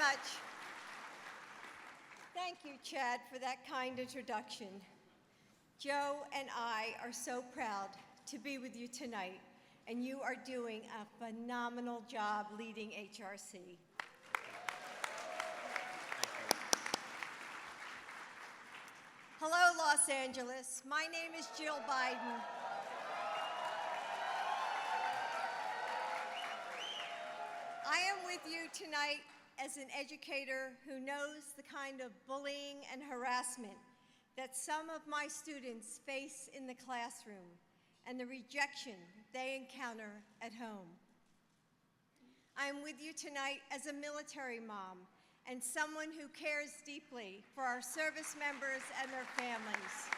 much. Thank you, Chad, for that kind introduction. Joe and I are so proud to be with you tonight, and you are doing a phenomenal job leading HRC. Hello, Los Angeles. My name is Jill Biden. I am with you tonight as an educator who knows the kind of bullying and harassment that some of my students face in the classroom and the rejection they encounter at home. I am with you tonight as a military mom and someone who cares deeply for our service members and their families,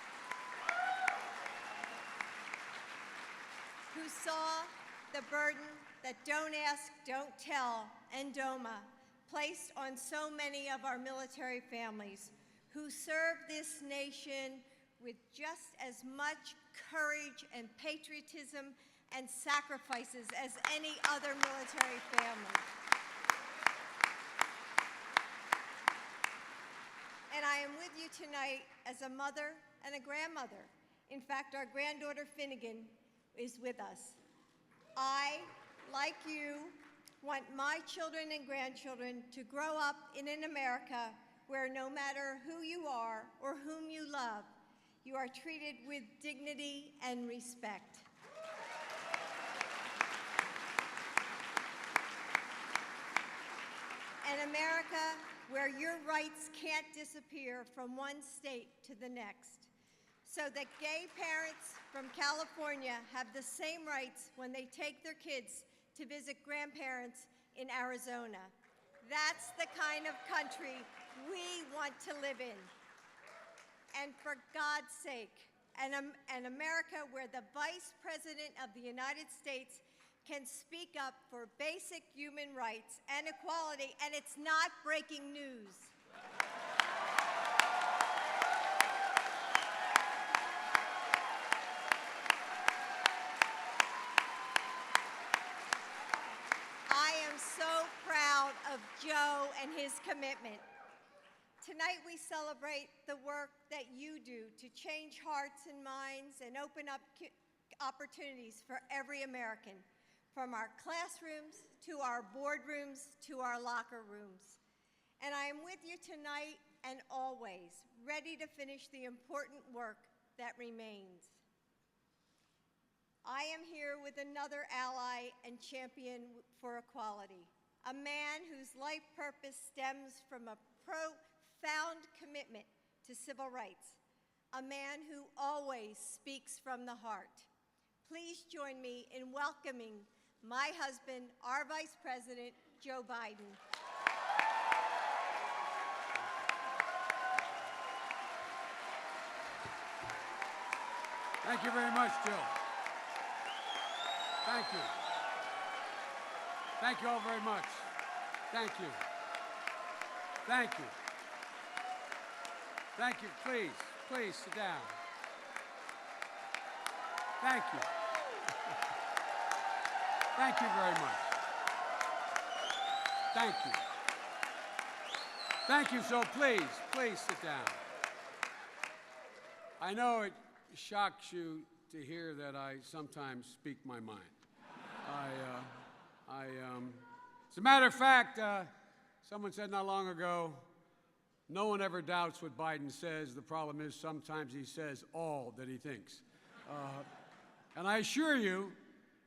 who saw the burden that Don't Ask, Don't Tell and DOMA placed on so many of our military families, who serve this nation with just as much courage and patriotism and sacrifices as any other military family. And I am with you tonight as a mother and a grandmother. In fact, our granddaughter Finnegan is with us. I, like you, want my children and grandchildren to grow up in an America where no matter who you are or whom you love, you are treated with dignity and respect. An America where your rights can't disappear from one state to the next, so that gay parents from California have the same rights when they take their kids to visit grandparents in Arizona. That's the kind of country we want to live in. And for God's sake, an America where the Vice President of the United States can speak up for basic human rights and equality, and it's not breaking news. I am so proud of Joe and his commitment. Tonight we celebrate the work that you do to change hearts and minds and open up opportunities for every American, from our classrooms to our boardrooms to our locker rooms. And I am with you tonight and always, ready to finish the important work that remains. I am here with another ally and champion for equality, a man whose life purpose stems from a profound commitment to civil rights, a man who always speaks from the heart. Please join me in welcoming my husband, our Vice President, Joe Biden. Thank you very much, Jill. Thank you. Thank you all very much. Thank you. Thank you. Thank you. Please sit down. Thank you. Thank you very much. Thank you. Thank you. So please sit down. I know it shocks you to hear that I sometimes speak my mind. As a matter of fact, someone said not long ago, no one ever doubts what Biden says. The problem is sometimes he says all that he thinks. And I assure you,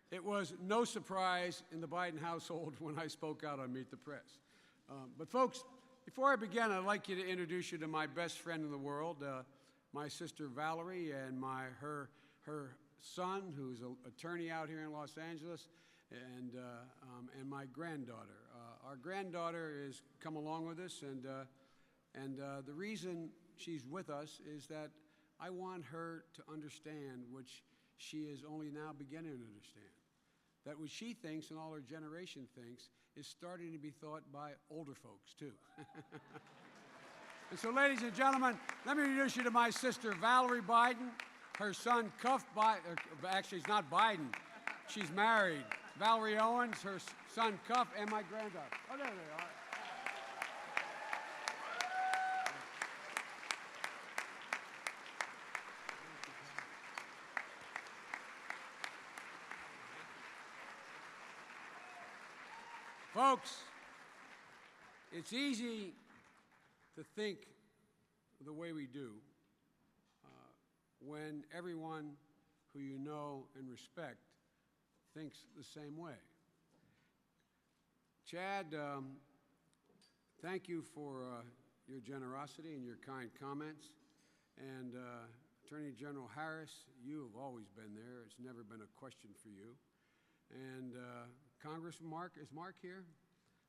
it was no surprise in the Biden household when I spoke out on Meet the Press. But folks, before I begin, I'd like you to introduce you to my best friend in the world, my sister Valerie, and her son, who's an attorney out here in Los Angeles, and my granddaughter. Our granddaughter has come along with us, and the reason she's with us is that I want her to understand which she is only now beginning to understand. That what she thinks and all her generation thinks is starting to be thought by older folks, too. And so, ladies and gentlemen, let me introduce you to my sister, Valerie Biden, her son, Cuff Biden. Actually, it's not Biden. She's married. Valerie Owens, her son, Cuff, and my granddaughter. Oh, there they are. Folks, it's easy to think the way we do when everyone who you know and respect thinks the same way. Chad, thank you for your generosity and your kind comments. And Attorney General Harris, you have always been there. It's never been a question for you. And Congressman Mark, is Mark here?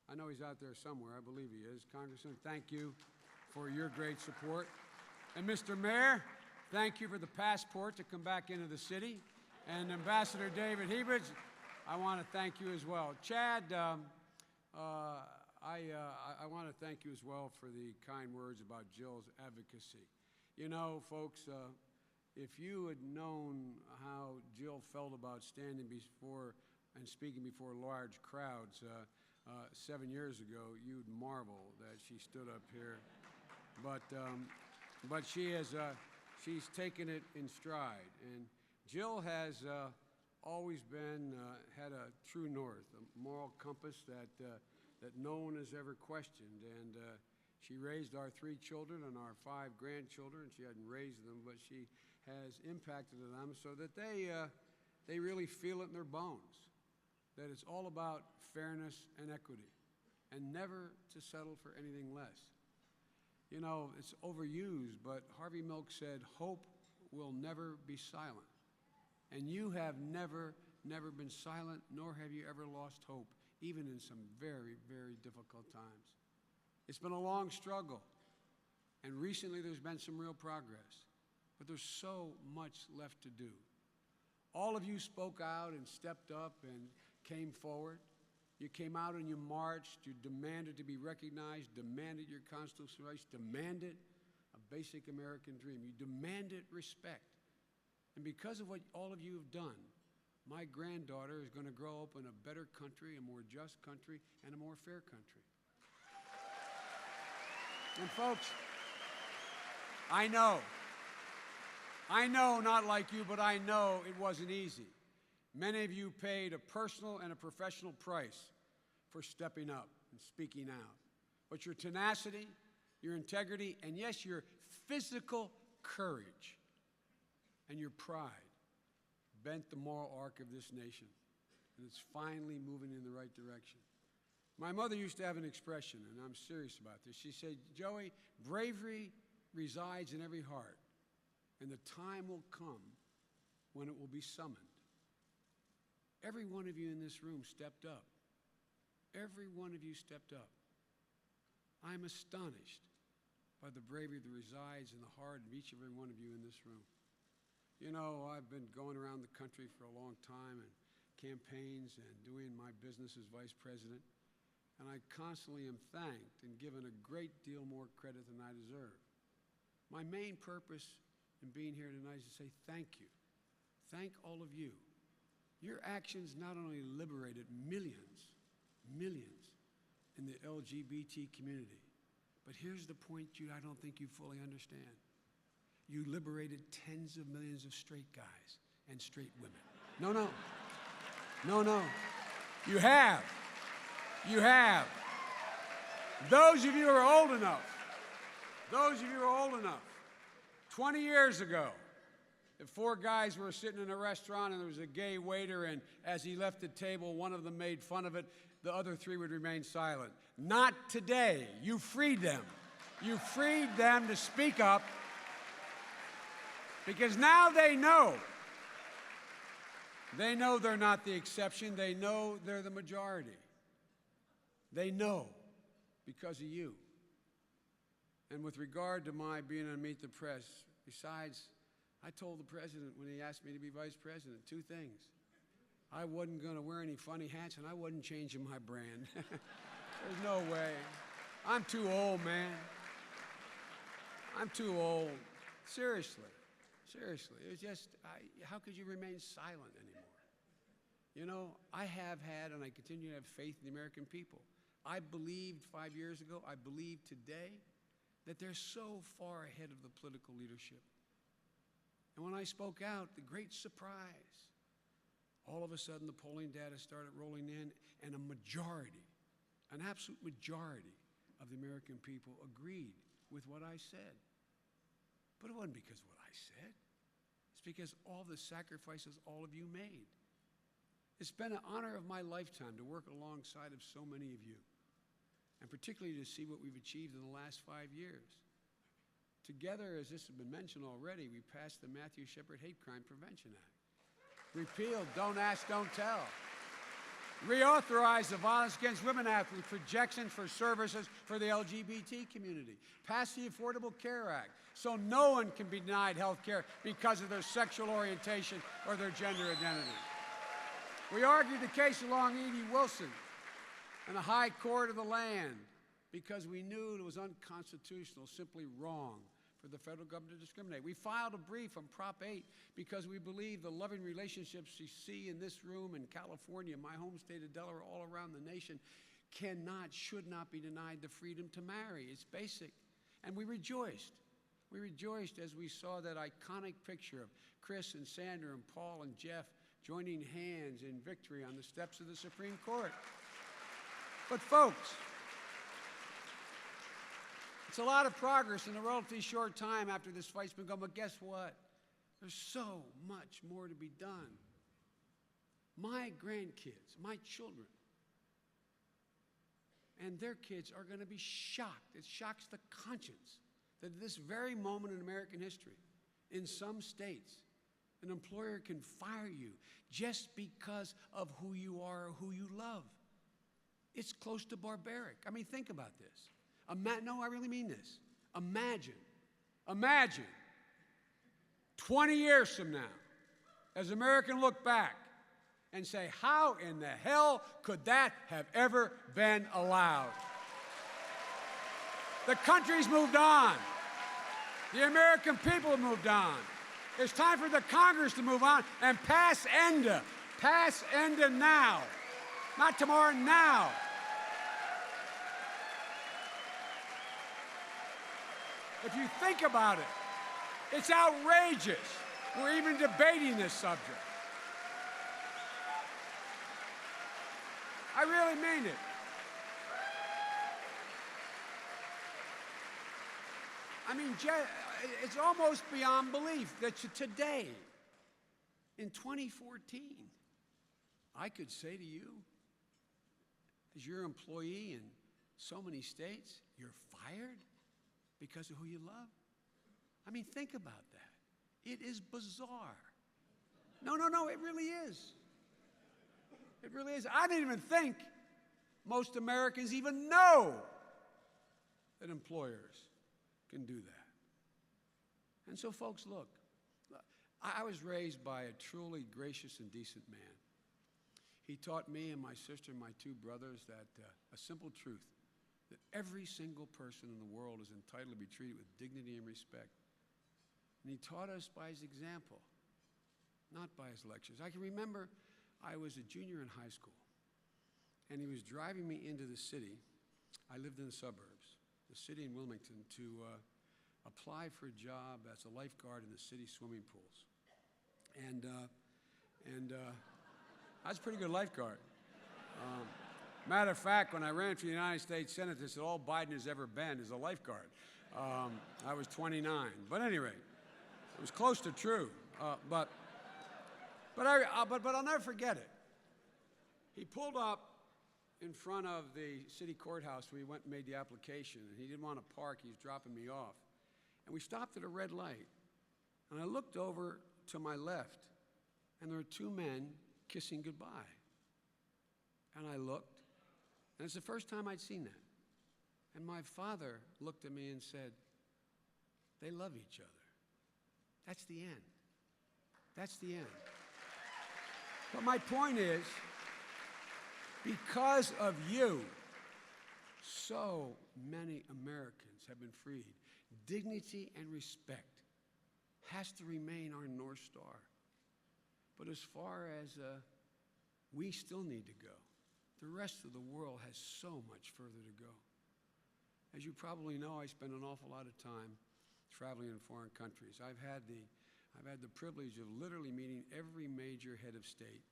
I know he's out there somewhere. I believe he is. Congressman, thank you for your great support. And Mr. Mayor, thank you for the passport to come back into the city. And Ambassador David Hebert, I want to thank you as well. Chad, I want to thank you as well for the kind words about Jill's advocacy. You know, folks, if you had known how Jill felt about standing before and speaking before large crowds 7 years ago, you'd marvel that she stood up here. But she's taken it in stride. And Jill has always had a true north, a moral compass that no one has ever questioned. And she raised our 3 children and our 5 grandchildren. She hadn't raised them, but she has impacted them so that they really feel it in their bones, that it's all about fairness and equity, and never to settle for anything less. You know, it's overused, but Harvey Milk said, hope will never be silent. And you have never been silent, nor have you ever lost hope, even in some very, very difficult times. It's been a long struggle, and recently there's been some real progress, but there's so much left to do. All of you spoke out and stepped up and came forward. You came out and you marched, you demanded to be recognized, demanded your constitutional rights, demanded a basic American dream. You demanded respect. And because of what all of you have done, my granddaughter is going to grow up in a better country, a more just country, and a more fair country. And folks, I know, not like you, but I know it wasn't easy. Many of you paid a personal and a professional price for stepping up and speaking out. But your tenacity, your integrity, and yes, your physical courage and your pride bent the moral arc of this nation, and it's finally moving in the right direction. My mother used to have an expression, and I'm serious about this. She said, Joey, bravery resides in every heart, and the time will come when it will be summoned. Every one of you in this room stepped up. Every one of you stepped up. I'm astonished by the bravery that resides in the heart of each and every one of you in this room. You know, I've been going around the country for a long time and campaigns and doing my business as vice president, and I constantly am thanked and given a great deal more credit than I deserve. My main purpose in being here tonight is to say thank you. Thank all of you. Your actions not only liberated millions in the LGBT community, but here's the point I don't think you fully understand. You liberated tens of millions of straight guys and straight women. No. You have. Those of you who are old enough, 20 years ago, if 4 guys were sitting in a restaurant and there was a gay waiter, and as he left the table, one of them made fun of it, the other 3 would remain silent. Not today. You freed them. You freed them to speak up, because now they know. They know they're not the exception. They know they're the majority. They know because of you. And with regard to my being on Meet the Press, besides, I told the president when he asked me to be vice president 2 things. I wasn't going to wear any funny hats, and I wasn't changing my brand. There's no way. I'm too old, man. I'm too old. Seriously. It was just, how could you remain silent anymore? You know, I have had and I continue to have faith in the American people. I believed 5 years ago, I believe today, that they're so far ahead of the political leadership. And when I spoke out, the great surprise, all of a sudden the polling data started rolling in, and a majority an absolute majority of the American people agreed with what I said. But it wasn't because of what I said. It's because all the sacrifices all of you made. It's been an honor of my lifetime to work alongside of so many of you, and particularly to see what we've achieved in the last 5 years. Together, as this has been mentioned already, we passed the Matthew Shepard Hate Crime Prevention Act, repealed Don't Ask, Don't Tell, reauthorized the Violence Against Women Act with projections for services for the LGBT community, passed the Affordable Care Act, so no one can be denied health care because of their sexual orientation or their gender identity. We argued the case along E.D. Wilson in the High Court of the land because we knew it was unconstitutional, simply wrong for the federal government to discriminate. We filed a brief on Prop 8 because we believe the loving relationships you see in this room in California, my home state of Delaware, all around the nation, should not be denied the freedom to marry. It's basic. And we rejoiced. We rejoiced as we saw that iconic picture of Chris and Sandra and Paul and Jeff joining hands in victory on the steps of the Supreme Court. But folks, it's a lot of progress in a relatively short time after this fight's been going, but guess what? There's so much more to be done. My grandkids, my children, and their kids are going to be shocked. It shocks the conscience that at this very moment in American history, in some states, an employer can fire you just because of who you are or who you love. It's close to barbaric. I mean, think about this. No, I really mean this. Imagine 20 years from now, as Americans look back and say, how in the hell could that have ever been allowed? The country's moved on. The American people have moved on. It's time for the Congress to move on and pass ENDA. Pass ENDA now. Not tomorrow, now. If you think about it, it's outrageous we're even debating this subject. I really mean it. I mean, it's almost beyond belief that today, in 2014, I could say to you, as your employee in so many states, you're fired because of who you love? I mean, think about that. It is bizarre. No, it really is. It really is. I didn't even think most Americans even know that employers can do that. And so, folks, look, I was raised by a truly gracious and decent man. He taught me and my sister and my two brothers that a simple truth, that every single person in the world is entitled to be treated with dignity and respect. And he taught us by his example, not by his lectures. I can remember I was a junior in high school, and he was driving me into the city. I lived in the suburbs, the city in Wilmington, to apply for a job as a lifeguard in the city swimming pools. And I was a pretty good lifeguard. Matter of fact, when I ran for the United States Senate, this is all Biden has ever been is a lifeguard. I was 29. But anyway, it was close to true. But I'll never forget it. He pulled up in front of the city courthouse. We went and made the application, and he didn't want to park. He was dropping me off. And we stopped at a red light. And I looked over to my left, and there were two men kissing goodbye. And I looked, and it's the first time I'd seen that. And my father looked at me and said, they love each other. That's the end. That's the end. But my point is, because of you, so many Americans have been freed. Dignity and respect has to remain our North Star. But as far as we still need to go, the rest of the world has so much further to go. As you probably know, I spend an awful lot of time traveling in foreign countries. I've had the privilege of literally meeting every major head of state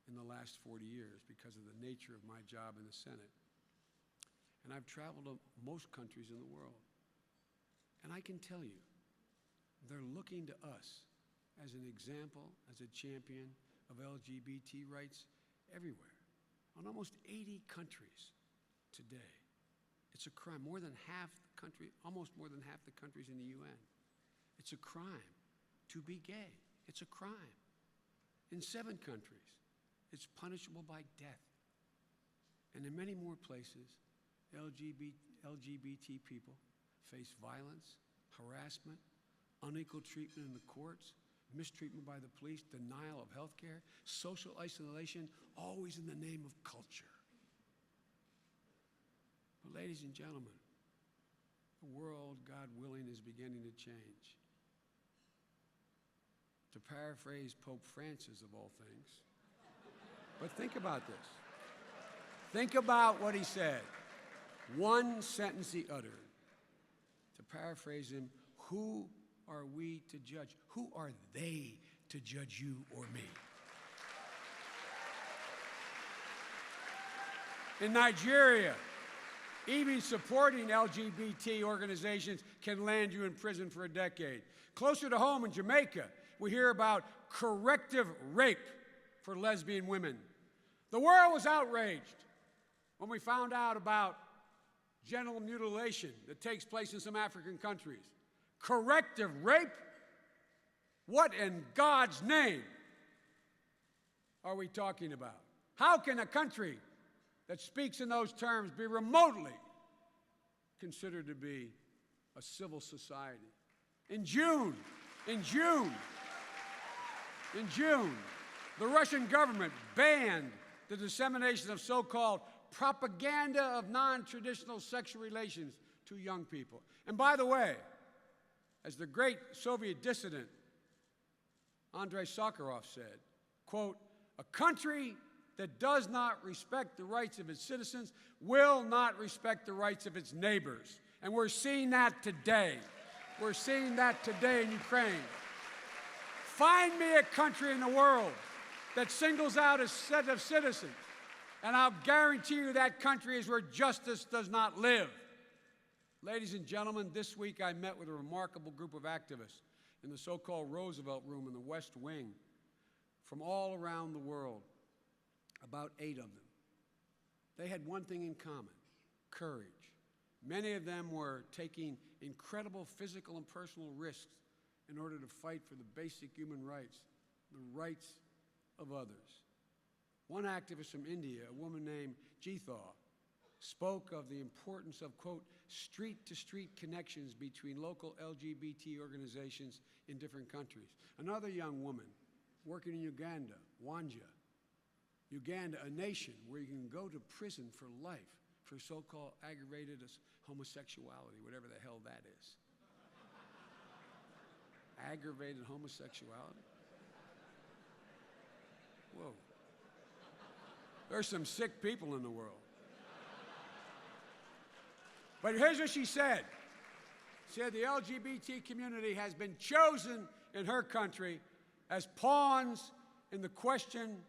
in the last 40 years because of the nature of my job in the Senate. and I've traveled to most countries in the world. And I can tell you, they're looking to us as an example, as a champion of LGBT rights everywhere, on almost 80 countries today. It's a crime. More than half the country, almost more than half the countries in the UN. It's a crime to be gay. It's a crime. In 7 countries, it's punishable by death. And in many more places, LGBT people face violence, harassment, unequal treatment in the courts, mistreatment by the police, denial of health care, social isolation, always in the name of culture. But ladies and gentlemen, the world, God willing, is beginning to change. To paraphrase Pope Francis, of all things. But think about this. Think about what he said. One sentence he uttered. To paraphrase him, who are we to judge? Who are they to judge you or me? In Nigeria, even supporting LGBT organizations can land you in prison for a decade. Closer to home in Jamaica, we hear about corrective rape for lesbian women. The world was outraged when we found out about genital mutilation that takes place in some African countries. Corrective rape? What in God's name are we talking about? How can a country that speaks in those terms be remotely considered to be a civil society? In June, the Russian government banned the dissemination of so-called propaganda of non-traditional sexual relations to young people. And by the way, as the great Soviet dissident Andrei Sakharov said, quote, "A country that does not respect the rights of its citizens will not respect the rights of its neighbors." And we're seeing that today. We're seeing that today in Ukraine. Find me a country in the world that singles out a set of citizens, and I'll guarantee you that country is where justice does not live. Ladies and gentlemen, this week I met with a remarkable group of activists in the so-called Roosevelt Room in the West Wing from all around the world, about 8 of them. They had one thing in common: courage. Many of them were taking incredible physical and personal risks in order to fight for the basic human rights, the rights of others. One activist from India, a woman named Geetha, spoke of the importance of, quote, street-to-street connections between local LGBT organizations in different countries. Another young woman working in Uganda, Wanja, Uganda, a nation where you can go to prison for life for so-called aggravated homosexuality, whatever the hell that is. Aggravated homosexuality? Whoa. There's some sick people in the world. But here's what she said. She said the LGBT community has been chosen in her country as pawns in the question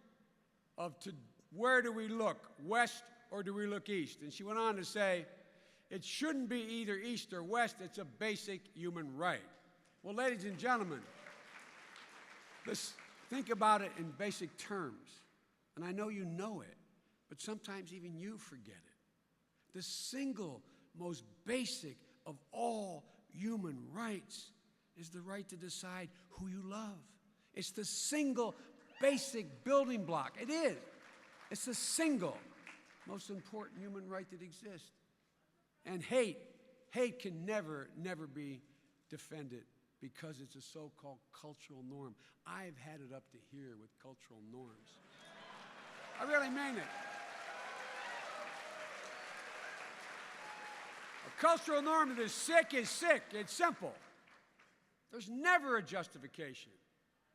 of where do we look, west or do we look east? And she went on to say, it shouldn't be either east or west, it's a basic human right. Well, ladies and gentlemen, let's think about it in basic terms. And I know you know it, but sometimes even you forget it. The single most basic of all human rights is the right to decide who you love. It's the single basic building block. It is. It's the single most important human right that exists. And hate can never be defended because it's a so-called cultural norm. I've had it up to here with cultural norms. I really mean it. A cultural norm that is sick. It's simple. There's never a justification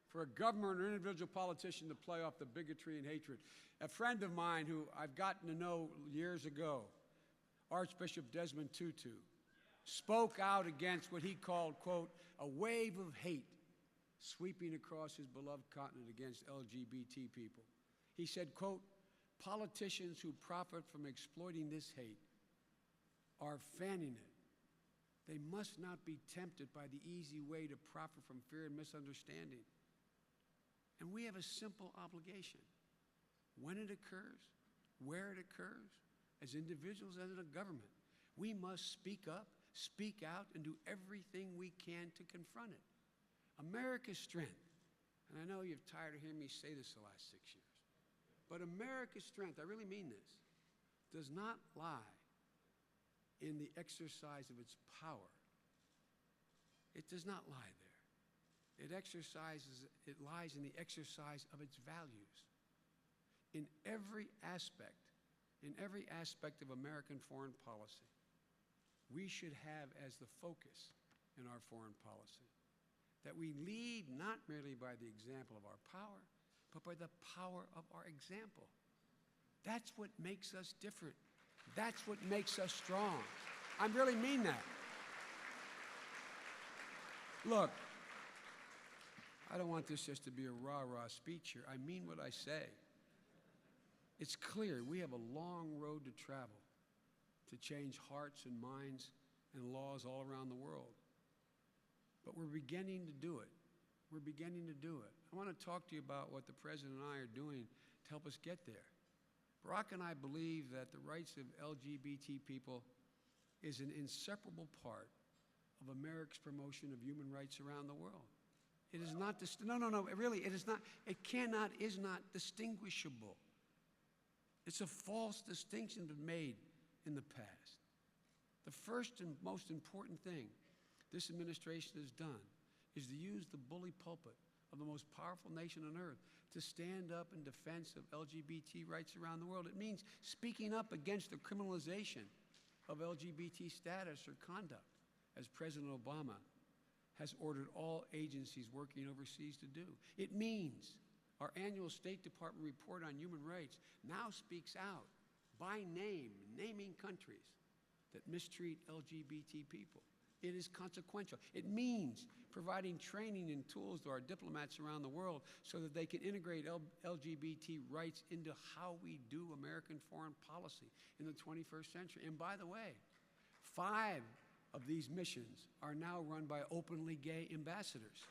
for a government or individual politician to play off the bigotry and hatred. A friend of mine who I've gotten to know years ago, Archbishop Desmond Tutu, spoke out against what he called, quote, a wave of hate sweeping across his beloved continent against LGBT people. He said, quote, politicians who profit from exploiting this hate are fanning it. They must not be tempted by the easy way to profit from fear and misunderstanding. And we have a simple obligation. When it occurs, where it occurs, as individuals and as a government, we must speak up, speak out, and do everything we can to confront it. America's strength, and I know you're tired of hearing me say this the last 6 years, but America's strength, I really mean this, does not lie in the exercise of its power. It does not lie there. It lies in the exercise of its values. In every aspect of American foreign policy, we should have as the focus in our foreign policy that we lead not merely by the example of our power, but by the power of our example. That's what makes us different. That's what makes us strong. I really mean that. Look, I don't want this just to be a rah-rah speech here. I mean what I say. It's clear we have a long road to travel to change hearts and minds and laws all around the world. But we're beginning to do it. We're beginning to do it. I want to talk to you about what the President and I are doing to help us get there. Barack and I believe that the rights of LGBT people is an inseparable part of America's promotion of human rights around the world. It is not, really, it is not, it is not distinguishable. It's a false distinction been made in the past. The first and most important thing this administration has done is to use the bully pulpit of the most powerful nation on earth to stand up in defense of LGBT rights around the world. It means speaking up against the criminalization of LGBT status or conduct, as President Obama has ordered all agencies working overseas to do. It means our annual State Department report on human rights now speaks out by name, naming countries that mistreat LGBT people. It is consequential. It means providing training and tools to our diplomats around the world so that they can integrate LGBT rights into how we do American foreign policy in the 21st century. And by the way, 5 of these missions are now run by openly gay ambassadors.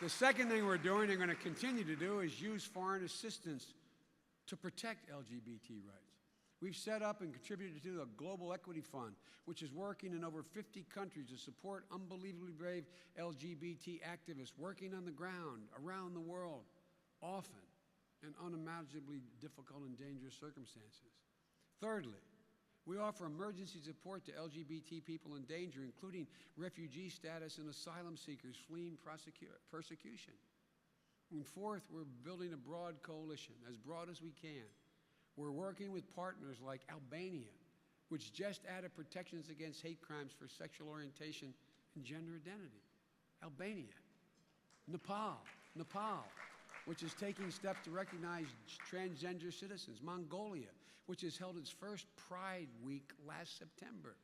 The second thing we're doing and going to continue to do is use foreign assistance to protect LGBT rights. We've set up and contributed to the Global Equity Fund, which is working in over 50 countries to support unbelievably brave LGBT activists working on the ground around the world, often in unimaginably difficult and dangerous circumstances. Thirdly, we offer emergency support to LGBT people in danger, including refugee status and asylum seekers fleeing persecution. And fourth, we're building a broad coalition, as broad as we can. We're working with partners like Albania, which just added protections against hate crimes for sexual orientation and gender identity. Albania. Nepal, which is taking steps to recognize transgender citizens. Mongolia, which has held its first Pride Week last September.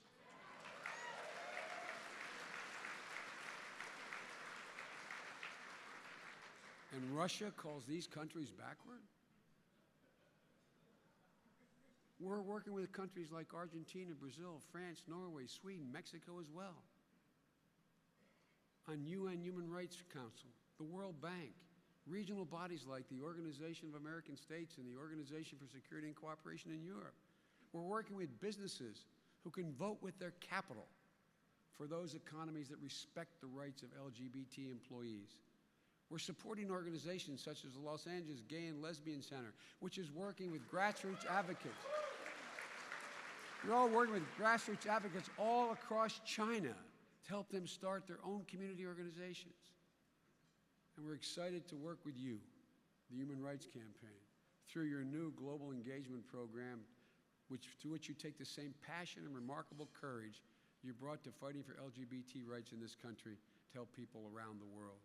And Russia calls these countries backward? We're working with countries like Argentina, Brazil, France, Norway, Sweden, Mexico as well. On UN Human Rights Council, the World Bank, regional bodies like the Organization of American States and the Organization for Security and Cooperation in Europe. We're working with businesses who can vote with their capital for those economies that respect the rights of LGBT employees. We're supporting organizations such as the Los Angeles Gay and Lesbian Center, which is working with grassroots advocates. We're all working with grassroots advocates all across China to help them start their own community organizations. And we're excited to work with you, the Human Rights Campaign, through your new global engagement program, to which you take the same passion and remarkable courage you brought to fighting for LGBT rights in this country to help people around the world.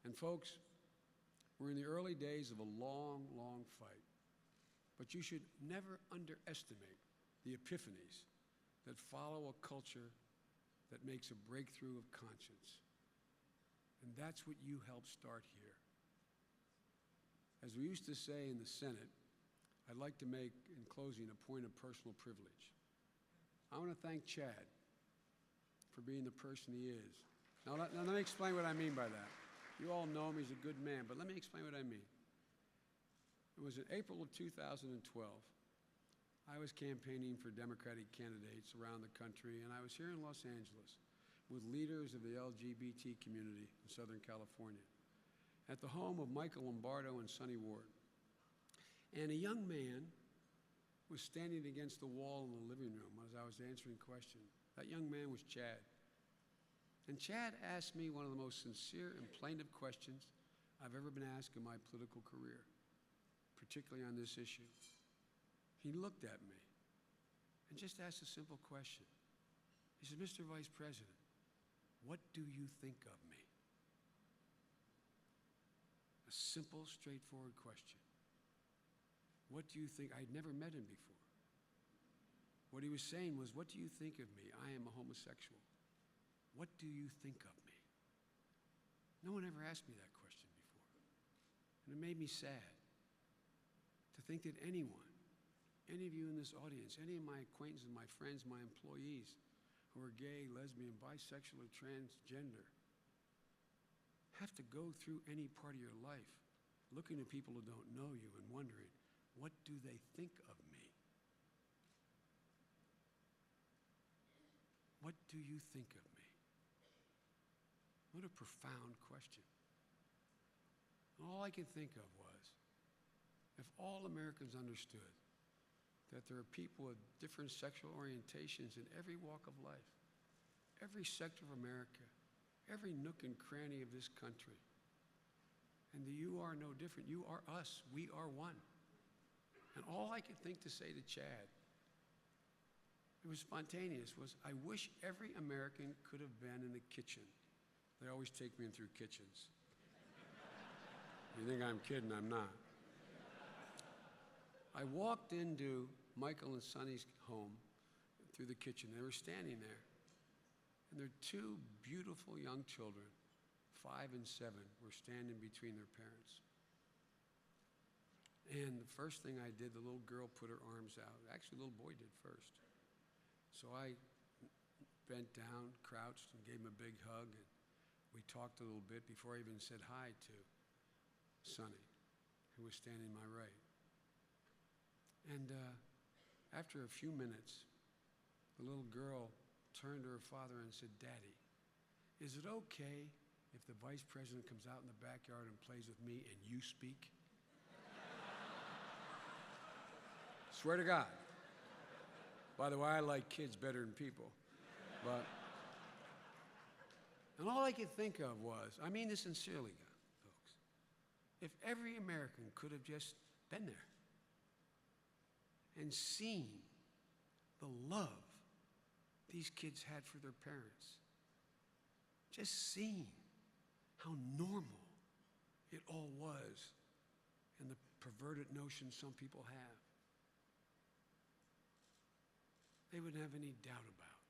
And folks, we're in the early days of a long, long fight. But you should never underestimate the epiphanies that follow a culture that makes a breakthrough of conscience. And that's what you helped start here. As we used to say in the Senate, I'd like to make, in closing, a point of personal privilege. I want to thank Chad for being the person he is. Now let me explain what I mean by that. You all know him, he's a good man, but let me explain what I mean. It was in April of 2012. I was campaigning for Democratic candidates around the country, and I was here in Los Angeles with leaders of the LGBT community in Southern California at the home of Michael Lombardo and Sonny Ward. And a young man was standing against the wall in the living room as I was answering questions. That young man was Chad. And Chad asked me one of the most sincere and plaintive questions I've ever been asked in my political career, particularly on this issue. He looked at me and just asked a simple question. He said, "Mr. Vice President, what do you think of me?" A simple, straightforward question. What do you think? I'd never met him before. What he was saying was, what do you think of me? I am a homosexual. What do you think of me? No one ever asked me that question before. And it made me sad to think that anyone, any of you in this audience, any of my acquaintances, my friends, my employees who are gay, lesbian, bisexual, or transgender have to go through any part of your life looking at people who don't know you and wondering, what do they think of me? What do you think of me? What a profound question. And all I could think of was, if all Americans understood that there are people with different sexual orientations in every walk of life, every sector of America, every nook and cranny of this country, and that you are no different. You are us. We are one. And all I could think to say to Chad, it was spontaneous, was I wish every American could have been in the kitchen. They always take me in through kitchens. You think I'm kidding, I'm not. I walked into Michael and Sonny's home through the kitchen. They were standing there. And their two beautiful young children, 5 and 7, were standing between their parents. And the first thing I did, the little girl put her arms out. Actually, the little boy did first. So I bent down, crouched, and gave him a big hug. And we talked a little bit before I even said hi to Sonny, who was standing to my right. And after a few minutes, the little girl turned to her father and said, "Daddy, is it okay if the vice president comes out in the backyard and plays with me and you speak?" Swear to God. By the way, I like kids better than people. And all I could think of was, I mean this sincerely, folks, if every American could have just been there and seen the love these kids had for their parents, just seeing how normal it all was and the perverted notions some people have, they wouldn't have any doubt about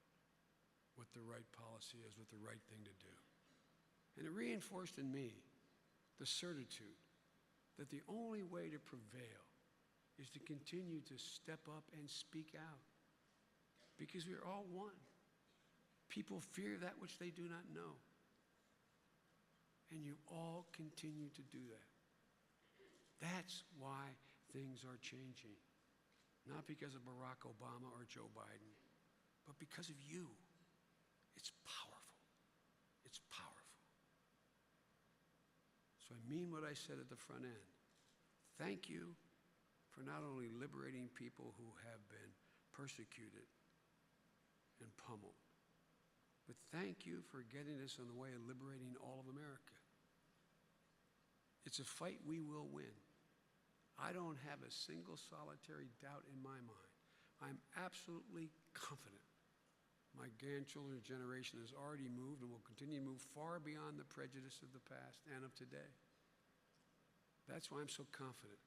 what the right policy is, what the right thing to do. And it reinforced in me the certitude that the only way to prevail is to continue to step up and speak out, because we're all one. People fear that which they do not know. And you all continue to do that. That's why things are changing. Not because of Barack Obama or Joe Biden, but because of you. It's powerful. It's powerful. So I mean what I said at the front end. Thank you for not only liberating people who have been persecuted and pummeled, but thank you for getting us on the way of liberating all of America. It's a fight we will win. I don't have a single solitary doubt in my mind. I'm absolutely confident my grandchildren's generation has already moved and will continue to move far beyond the prejudice of the past and of today. That's why I'm so confident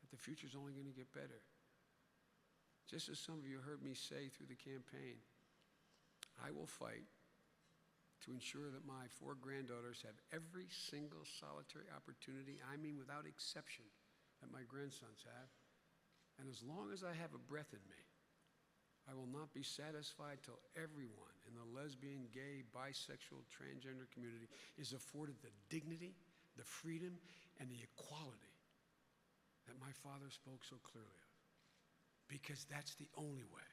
that the future is only going to get better. Just as some of you heard me say through the campaign, I will fight to ensure that my 4 granddaughters have every single solitary opportunity, I mean without exception, that my grandsons have. And as long as I have a breath in me, I will not be satisfied till everyone in the lesbian, gay, bisexual, transgender community is afforded the dignity, the freedom, and the equality that my father spoke so clearly of. Because that's the only way.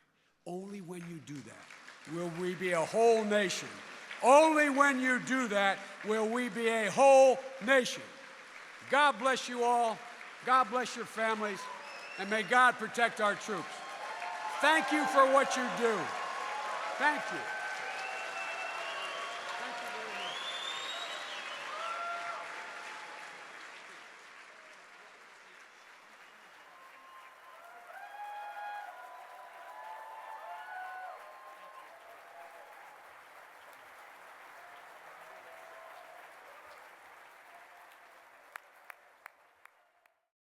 Only when you do that will we be a whole nation. Only when you do that will we be a whole nation. God bless you all. God bless your families. And may God protect our troops. Thank you for what you do. Thank you.